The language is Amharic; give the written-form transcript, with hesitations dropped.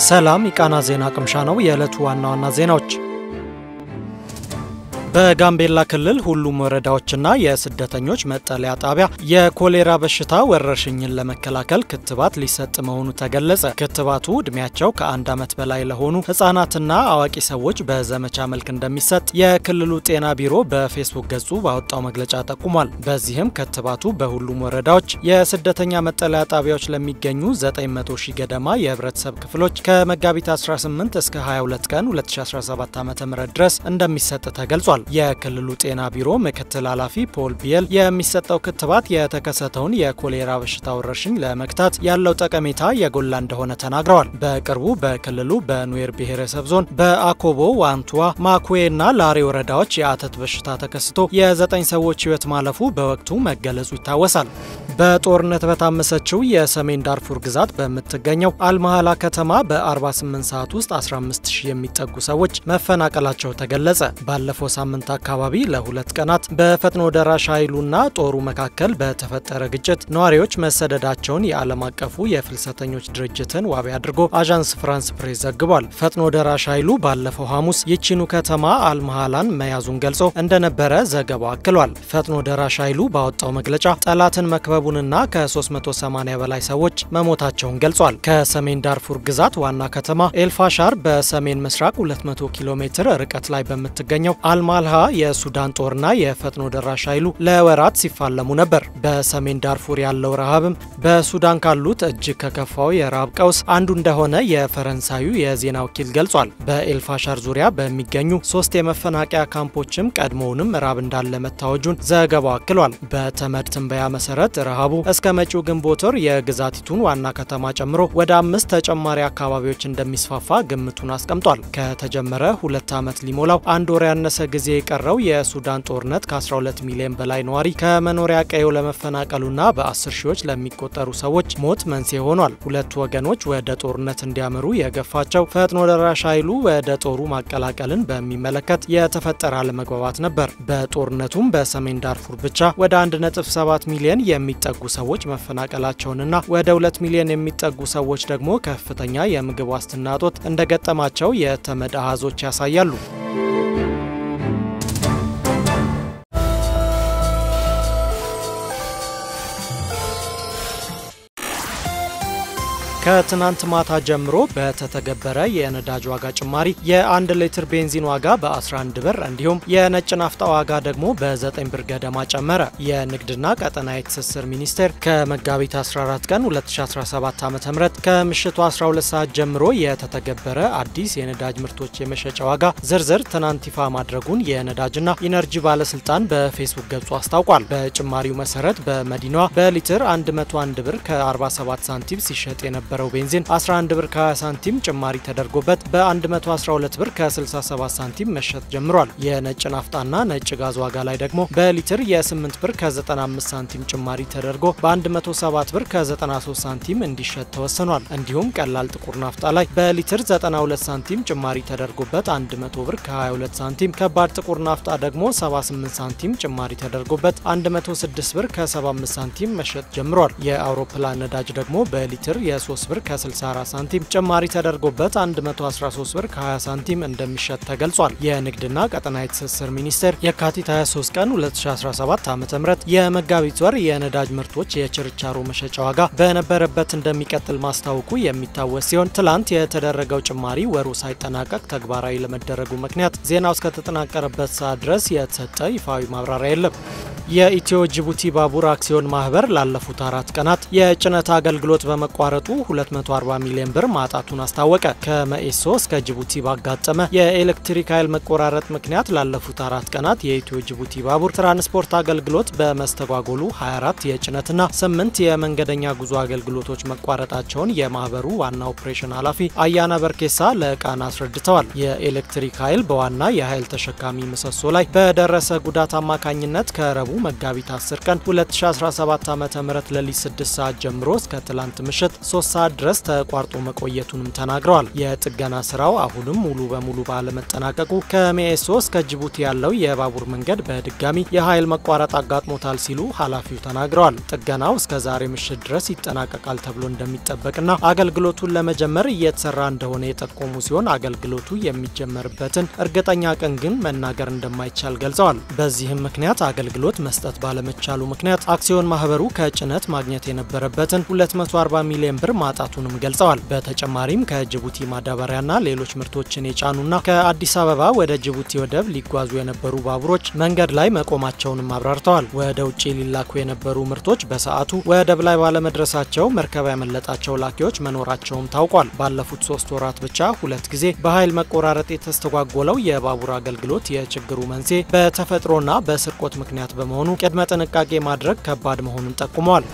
ሰላም ኢቃና ዜና ቅምሻ ነው። የዕለቱ ዋና ዜናዎች በጋምቤላ ክልል ሁሉም ወረዳዎችና የስደተኞች መጠለያ ጣቢያ የኮሌራ በሽታ ወረርሽኝን ለመከላከል ክትባት ሊሰጥ መሆኑ ተገለጸ። ክትባቱ እድሜያቸው ከ1 ዓመት በላይ ለሆኑ ህፃናትና አዋቂ ሰዎች በዘመቻ መልክ እንደሚሰጥ የክልሉ ጤና ቢሮ በፌስቡክ ገጹ ባወጣው መግለጫ ጠቁሟል። በዚህም ክትባቱ በሁሉም ወረዳዎች የስደተኛ መጠለያ ጣቢያዎች ለሚገኙ 900,000 ገደማ የህብረተሰብ ክፍሎች ከመጋቢት 18 እስከ 22 ቀን 2017 ዓ.ም ድረስ እንደሚሰጥ ተገልጿል። የክልሉ ጤና ቢሮ ምክትል ኃላፊ ፖል ቢየል የሚሰጠው ክትባት የተከሰተውን የኮሌራ በሽታ ወረርሽኝ ለመግታት ያለው ጠቀሜታ የጎላ እንደሆነ ተናግረዋል። በቅርቡ በክልሉ በኑዌር ብሔረሰብ ዞን በአኮቦ፣ ዋንቱዋ፣ ማኩዌና ላሬ ወረዳዎች የአተት በሽታ ተከስቶ የ9 ሰዎች ህይወት ማለፉ በወቅቱ መገለጹ ይታወሳል። በጦርነት በታመሰችው የሰሜን ዳርፉር ግዛት በምትገኘው አልማሃላ ከተማ በ48 ሰዓት ውስጥ 15000 የሚጠጉ ሰዎች መፈናቀላቸው ተገለጸ። ባለፈው ሳምንት አካባቢ ለ2 ቀናት በፈጥኖ ደራሽ ኃይሉና ጦሩ መካከል በተፈጠረ ግጭት ነዋሪዎች መሰደዳቸውን የዓለም አቀፉ የፍልሰተኞች ድርጅትን ዋቢ አድርጎ አዣንስ ፍራንስ ፕሬስ ዘግቧል። ፈጥኖ ደራሽ ኃይሉ ባለፈው ሐሙስ ይቺኑ ከተማ አልማሃላን መያዙን ገልጾ እንደነበረ ዘገባው አክሏል። ፈጥኖ ደራሽ ኃይሉ ባወጣው መግለጫ ጠላትን መክበቡንና ከ380 በላይ ሰዎች መሞታቸውን ገልጿል። ከሰሜን ዳርፉር ግዛት ዋና ከተማ ኤልፋሻር በሰሜን ምስራቅ 200 ኪሎ ሜትር ርቀት ላይ በምትገኘው አልማልሃ የሱዳን ጦርና የፈጥኖ ደራሽ ኃይሉ ለወራት ሲፋለሙ ነበር። በሰሜን ዳርፉር ያለው ረሃብም በሱዳን ካሉት እጅግ ከከፋው የረሃብ ቀውስ አንዱ እንደሆነ የፈረንሳዩ የዜና ወኪል ገልጿል። በኤልፋሻር ዙሪያ በሚገኙ 3 የመፈናቀያ ካምፖችም ቀድሞውንም ረሃብ እንዳለ መታወጁን ዘገባው አክሏል። በተመድ ትንበያ መሰረት ረሃቡ እስከ መጪው ግንቦት ወር የግዛቲቱን ዋና ከተማ ጨምሮ ወደ 5 ተጨማሪ አካባቢዎች እንደሚስፋፋ ግምቱን አስቀምጧል። ከተጀመረ 2 ዓመት ሊሞላው አንድ ወር ያነሰ ጊዜ የቀረው የሱዳን ጦርነት ከ12 ሚሊዮን በላይ ነዋሪ ከመኖሪያ ቀየው ለመፈናቀሉና በ10 ሺዎች ለሚቆጠሩ ሰዎች ሞት መንስኤ ሆኗል። ሁለቱ ወገኖች ወደ ጦርነት እንዲያመሩ የገፋቸው ፈጥኖ ደራሽ ኃይሉ ወደ ጦሩ ማቀላቀልን በሚመለከት የተፈጠረ አለመግባባት ነበር። በጦርነቱም በሰሜን ዳርፉር ብቻ ወደ 1.7 ሚሊዮን የሚጠጉ ሰዎች መፈናቀላቸውንና ወደ 2 ሚሊዮን የሚጠጉ ሰዎች ደግሞ ከፍተኛ የምግብ ዋስትና እጦት እንደገጠማቸው የተመድ አሃዞች ያሳያሉ። ከትናንት ማታ ጀምሮ በተተገበረ የነዳጅ ዋጋ ጭማሪ የ1 ሊትር ቤንዚን ዋጋ በ11 ብር እንዲሁም የነጭ ናፍጣ ዋጋ ደግሞ በ9 ብር ገደማ ጨመረ። የንግድና ቀጠናዊ ትስስር ሚኒስቴር ከመጋቢት 14 ቀን 2017 ዓ.ም ከምሽቱ 12 ሰዓት ጀምሮ የተተገበረ አዲስ የነዳጅ ምርቶች የመሸጫ ዋጋ ዝርዝር ትናንት ይፋ ማድረጉን የነዳጅና ኢነርጂ ባለስልጣን በፌስቡክ ገጹ አስታውቋል። በጭማሪው መሰረት በመዲናዋ በሊትር 101 ብር ከ47 ሳንቲም ሲሸጥ የነበረ ቤንዚን 11 ብር ከ20 ሳንቲም ጭማሪ ተደርጎበት በ112 ብር ከ67 ሳንቲም መሸጥ ጀምሯል። የነጭ ናፍጣና ነጭ ጋዝ ዋጋ ላይ ደግሞ በሊትር የ8 ብር ከ95 ሳንቲም ጭማሪ ተደርጎ በ107 ብር ከ93 ሳንቲም እንዲሸጥ ተወስኗል። እንዲሁም ቀላል ጥቁር ናፍጣ ላይ በሊትር 92 ሳንቲም ጭማሪ ተደርጎበት 100 ብር ከ22 ሳንቲም፣ ከባድ ጥቁር ናፍጣ ደግሞ 78 ሳንቲም ጭማሪ ተደርጎበት 106 ብር ከ75 ሳንቲም መሸጥ ጀምሯል። የአውሮፕላን ነዳጅ ደግሞ በሊትር የ3 ብር ከ64 ሳንቲም ጭማሪ ተደርጎበት 113 ብር ከ20 ሳንቲም እንደሚሸጥ ተገልጿል። የንግድና ቀጠናዊ ትስስር ሚኒስቴር የካቲት 23 ቀን 2017 ዓ.ም የመጋቢት ወር የነዳጅ ምርቶች የችርቻሮ መሸጫ ዋጋ በነበረበት እንደሚቀጥል ማስታወቁ የሚታወስ ሲሆን ትላንት የተደረገው ጭማሪ ወሩ ሳይጠናቀቅ ተግባራዊ ለመደረጉ ምክንያት ዜናው እስከተጠናቀረበት ሰዓት ድረስ የተሰጠ ይፋዊ ማብራሪያ የለም። የኢትዮ ጅቡቲ ባቡር አክሲዮን ማህበር ላለፉት 4 ቀናት የጭነት አገልግሎት በመቋረጡ 240 ሚሊዮን ብር ማጣቱን አስታወቀ። ከመኢሶ እስከ ጅቡቲ ባጋጠመ የኤሌክትሪክ ኃይል መቆራረጥ ምክንያት ላለፉት 4 ቀናት የኢትዮ ጅቡቲ ባቡር ትራንስፖርት አገልግሎት በመስተጓጎሉ 24 የጭነትና 8 የመንገደኛ ጉዞ አገልግሎቶች መቋረጣቸውን የማህበሩ ዋና ኦፕሬሽን ኃላፊ አያና በርኬሳ ለቃና አስረድተዋል። የኤሌክትሪክ ኃይል በዋና የኃይል ተሸካሚ ምሰሶ ላይ በደረሰ ጉዳት አማካኝነት ከረቡ መጋቢት 10 ቀን 2017 ዓ.ም ለሊት 6 ሰዓት ጀምሮ እስከ ትላንት ምሽት 3 ሰዓት ድረስ ተቋርጦ መቆየቱንም ተናግረዋል። የጥገና ስራው አሁንም ሙሉ በሙሉ ባለመጠናቀቁ ከሚኤሶ እስከ ጅቡቲ ያለው የባቡር መንገድ በድጋሚ የኃይል መቋረጥ አጋጥሞታል ሲሉ ኃላፊው ተናግረዋል። ጥገናው እስከ ዛሬ ምሽት ድረስ ይጠናቀቃል ተብሎ እንደሚጠበቅና አገልግሎቱን ለመጀመር እየተሰራ እንደሆነ የጠቆሙ ሲሆን አገልግሎቱ የሚጀመርበትን እርግጠኛ ቀን ግን መናገር እንደማይቻል ገልጸዋል። በዚህም ምክንያት አገልግሎት መስጠት ባለመቻሉ ምክንያት አክሲዮን ማህበሩ ከጭነት ማግኘት የነበረበትን 240 ሚሊዮን ብር ማጣቱንም ገልጸዋል። በተጨማሪም ከጅቡቲ ማዳበሪያና ሌሎች ምርቶችን የጫኑና ከአዲስ አበባ ወደ ጅቡቲ ወደብ ሊጓዙ የነበሩ ባቡሮች መንገድ ላይ መቆማቸውንም አብራርተዋል። ወደ ውጪ ሊላኩ የነበሩ ምርቶች በሰዓቱ ወደብ ላይ ባለመድረሳቸው መርከብ ያመለጣቸው ላኪዎች መኖራቸውም ታውቋል። ባለፉት 3 ወራት ብቻ 2 ጊዜ በኃይል መቆራረጥ የተስተጓጎለው የባቡር አገልግሎት የችግሩ መንስኤ በተፈጥሮና በስርቆት ምክንያት በመሆኑ ቅድመ ጥንቃቄ ማድረግ ከባድ መሆኑን ጠቁመዋል።